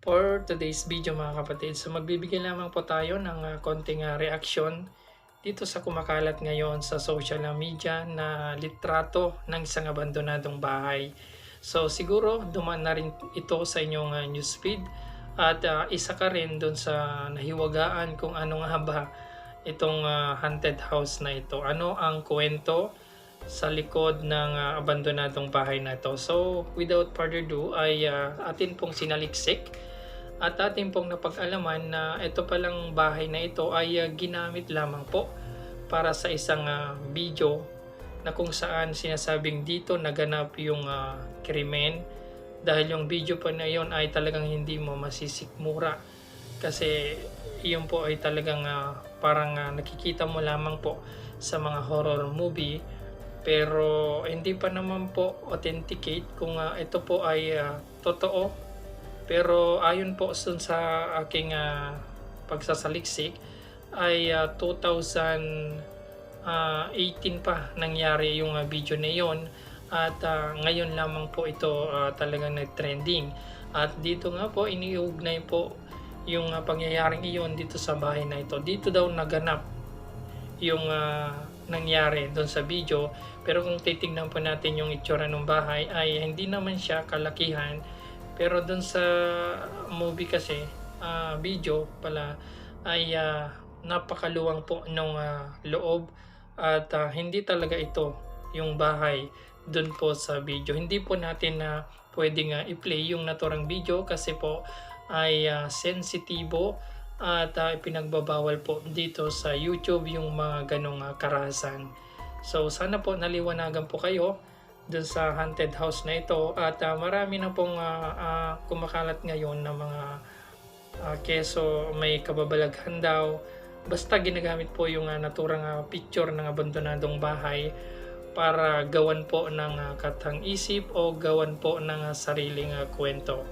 For today's video mga kapatid, so magbibigay lamang po tayo ng konting reaction dito sa kumakalat ngayon sa social media na litrato ng isang abandonadong bahay. So siguro dumaan na rin ito sa inyong newsfeed at isa ka rin doon sa nahiwagaan kung ano nga ba itong haunted house na ito. Ano ang kwento sa likod ng abandonadong bahay na ito. So without further ado ay atin pong sinaliksik at atin pong napag-alaman na ito palang bahay na ito ay ginamit lamang po para sa isang video na kung saan sinasabing dito naganap yung krimen, dahil yung video po na yon ay talagang hindi mo masisikmura kasi yun po ay talagang parang nakikita mo lamang po sa mga horror movie, pero hindi pa naman po authenticate kung ito po ay totoo. Pero ayon po sa aking pagsasaliksik ay 2018 pa nangyari yung video na yon, at ngayon lamang po ito talagang nag-trending. At dito nga po iniugnay po yung pangyayaring iyon dito sa bahay na ito. Dito daw naganap yung nangyari doon sa video, pero kung titignan po natin yung itsura ng bahay ay hindi naman siya kalakihan, pero doon sa movie kasi video pala ay napakaluwang po ng loob, at hindi talaga ito yung bahay doon po sa video. Hindi po natin pwedeng i-play yung naturang video kasi po ay sensitibo at ipinagbabawal po dito sa YouTube yung mga ganong karahasan. So sana po naliwanagan po kayo dun sa haunted house na ito, at marami na pong kumakalat ngayon na mga keso may kababalaghan daw, basta ginagamit po yung naturang picture ng abandonadong bahay para gawan po ng katang isip o gawan po ng sariling kwento.